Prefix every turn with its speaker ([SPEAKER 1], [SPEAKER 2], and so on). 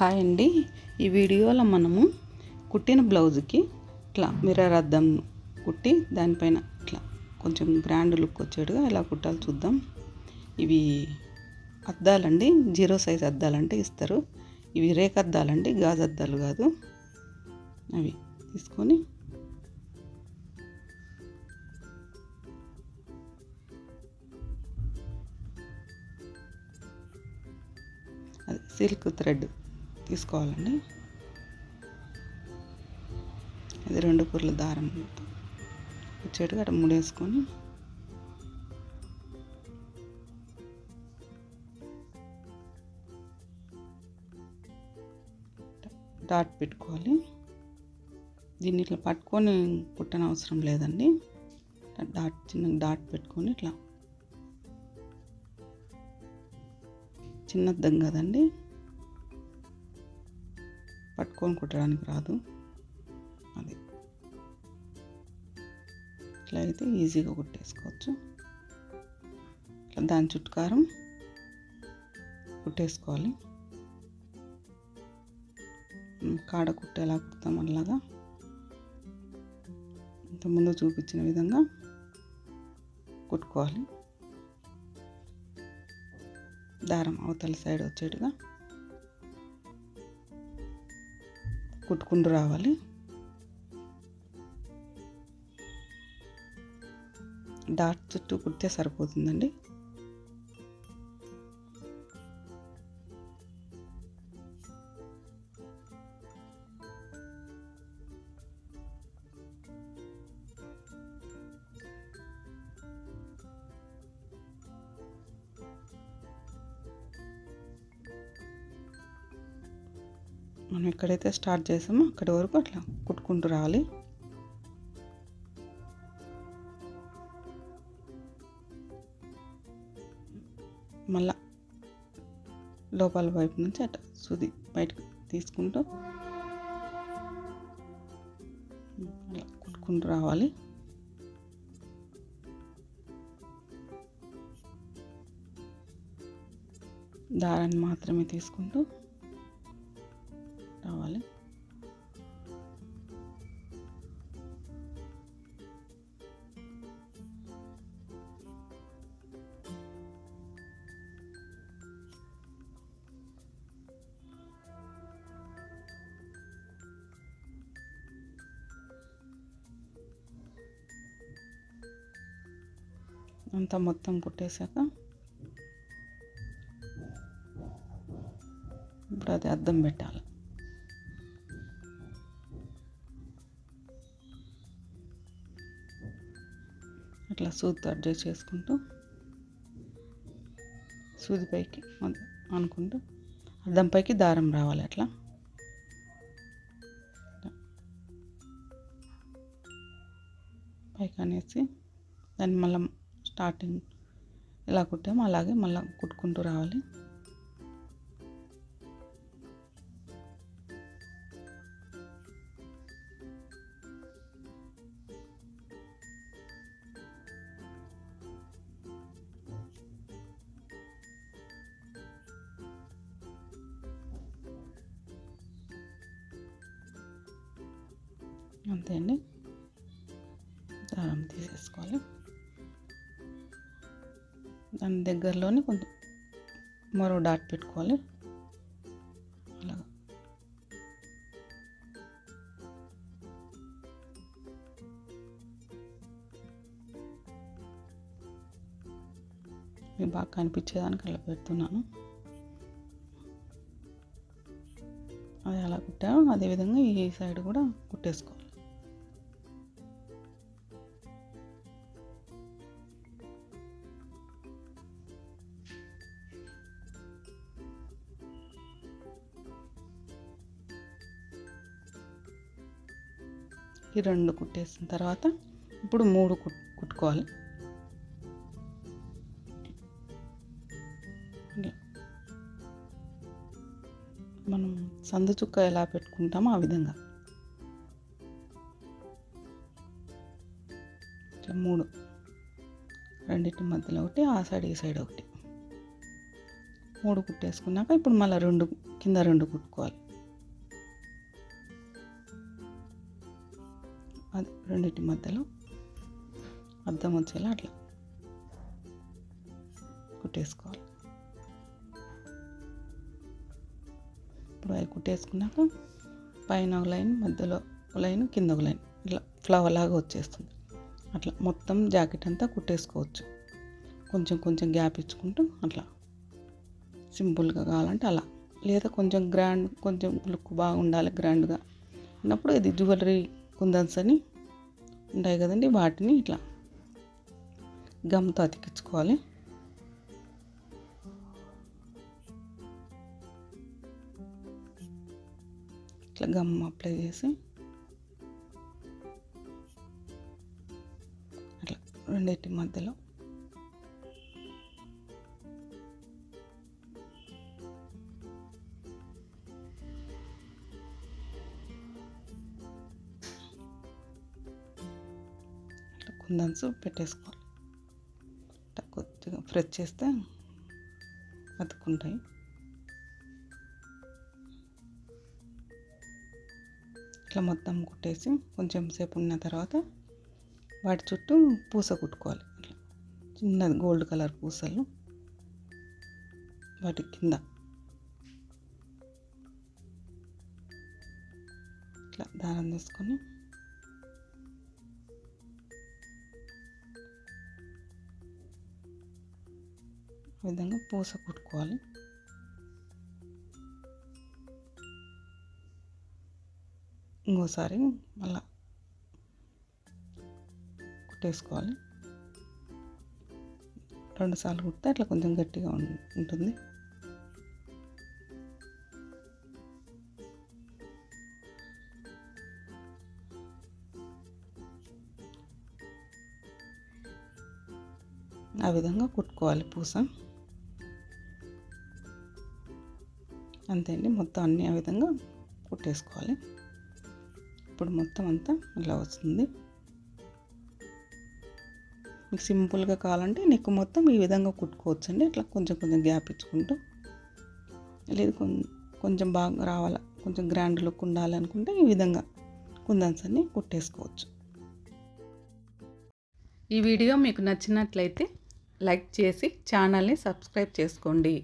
[SPEAKER 1] Hi అండి. ఈ వీడియోలో మనము కుట్టిన బ్లౌజ్కి ఇట్లా మిర్రర్ అద్దం కుట్టి దానిపైన ఇట్లా కొంచెం బ్రాండ్ లుక్ వచ్చేట్టుగా ఎలా కుట్టాలో చూద్దాం. ఇవి అద్దాలండి, 0 సైజ్ అద్దాలంటే ఇస్తారు. ఇవి రేక్ అద్దాలండి, గాజు అద్దాలు కాదు. అవి తీసుకొని అది సిల్క్ థ్రెడ్ తీసుకోవాలండి. అది 2 పుర్ల దారం వచ్చేట్టుగా అట్లా ముడేసుకొని డాట్ పెట్టుకోవాలి. దీన్ని ఇట్లా పట్టుకొని కుట్టన అవసరం లేదండి. డాట్ చిన్న డాట్ పెట్టుకొని ఇట్లా చిన్నద్దం కదండి, పట్టుకొని కుట్టడానికి రాదు. అది ఇట్లా అయితే ఈజీగా కుట్టేసుకోవచ్చు. ఇట్లా దాని చుట్టుకారం కుట్టేసుకోవాలి. కాడ కుట్ట ఎలా కుడతాం అలాగా ఇంతకుముందు చూపించిన విధంగా కుట్టుకోవాలి. దారం అవతల సైడ్ వచ్చేట్టుగా కుట్టుకుంటూ రావాలి. డాట్ చుట్టూ కుడితే సరిపోతుందండి. మనం ఎక్కడైతే స్టార్ట్ చేసామో అక్కడి వరకు అట్లా కుట్టుకుంటూ రావాలి. మళ్ళా లోపల వైపు నుంచి అట్లా సూది బయటకు తీసుకుంటూ అలా కుట్టుకుంటూ రావాలి. దారాన్ని మాత్రమే తీసుకుంటూ రావాలి. అంతా మొత్తం కుట్టేశాక ఇప్పుడు అది అద్దం పెట్టాలి. అట్లా సూదితో అడ్జస్ట్ చేసుకుంటూ సూది పైకి అనుకుంటూ అద్దం పైకి దారం రావాలి. అట్లా పైకి అనేసి దాన్ని మళ్ళీ స్టార్టింగ్ ఎలా కుట్టామో అలాగే మళ్ళీ కుట్టుకుంటూ రావాలి. అంతే అండి. దారం తీసేసుకోవాలి. దాని దగ్గరలోనే కొంచెం మరో డాట్ పెట్టుకోవాలి. అలాగా మీకు బాగా కనిపించేదానికి అలా పెడుతున్నాను. అది అలా కుట్టాను. అదేవిధంగా ఈ సైడ్ కూడా కుట్టేసుకోవాలి. ఈ 2 కుట్టేసిన తర్వాత ఇప్పుడు 3 కుట్టుకోవాలి. మనం సందు చుక్క ఎలా పెట్టుకుంటామో ఆ విధంగా ఇట్లా 3 రెండింటి మధ్యలో ఒకటి, ఆ సైడ్ ఈ సైడ్ ఒకటి 3 కుట్టేసుకున్నాక ఇప్పుడు మళ్ళీ 2 కింద 2 కుట్టుకోవాలి. అది రెండింటి మధ్యలో అద్దం వచ్చేలా అట్లా కుట్టేసుకోవాలి. ఇప్పుడు అవి కుట్టేసుకున్నాక పైన ఒక లైన్, మధ్యలో ఒక లైన్, కింద ఒక లైన్, ఇట్లా ఫ్లవర్ లాగా వచ్చేస్తుంది. అట్లా మొత్తం జాకెట్ అంతా కుట్టేసుకోవచ్చు. కొంచెం కొంచెం గ్యాప్ ఇచ్చుకుంటూ అట్లా సింపుల్గా కావాలంటే అలా, లేదా కొంచెం గ్రాండ్, కొంచెం లుక్ బాగుండాలి గ్రాండ్గా ఉన్నప్పుడు ఇది జ్యువెలరీ కుందన్స్ అని ఉంటాయి కదండి, వాటిని ఇట్లా గమ్తో అతికించుకోవాలి. ఇట్లా గమ్ అప్లై చేసి అట్లా రెండింటి మధ్యలో కుందన్స్ పెట్టేసుకోవాలి. కొద్దిగా ప్రెస్ చేస్తే అతుక్కుంటాయి. ఇట్లా మొత్తం కుట్టేసి కొంచెం సేపు ఉన్న తర్వాత వాటి చుట్టూ పూస కుట్టుకోవాలి. ఇట్లా చిన్నది గోల్డ్ కలర్ పూసలు వాటి కింద ఇట్లా దారం తీసుకొని ఈ విధంగా పూస కుట్టుకోవాలి. ఇంకోసారి మళ్ళా కుట్టేసుకోవాలి. 2 సార్లు కుడితే అట్లా కొంచెం గట్టిగా ఉంటుంది. ఆ విధంగా కుట్టుకోవాలి పూస. అంతే అండి, మొత్తం అన్నీ ఆ విధంగా కుట్టేసుకోవాలి. ఇప్పుడు మొత్తం అంతా ఇలా వస్తుంది. మీకు సింపుల్గా కావాలంటే నెక్ మొత్తం ఈ విధంగా కుట్టుకోవచ్చు అండి. ఇట్లా కొంచెం కొంచెం గ్యాప్ ఇచ్చుకుంటూ, లేదు కొంచెం బాగా రావాలి, కొంచెం గ్రాండ్ లుక్ ఉండాలి అనుకుంటే ఈ విధంగా కుందన్స్ అన్ని కుట్టేసుకోవచ్చు. ఈ వీడియో మీకు నచ్చినట్లయితే లైక్ చేసి ఛానల్ని సబ్స్క్రైబ్ చేసుకోండి.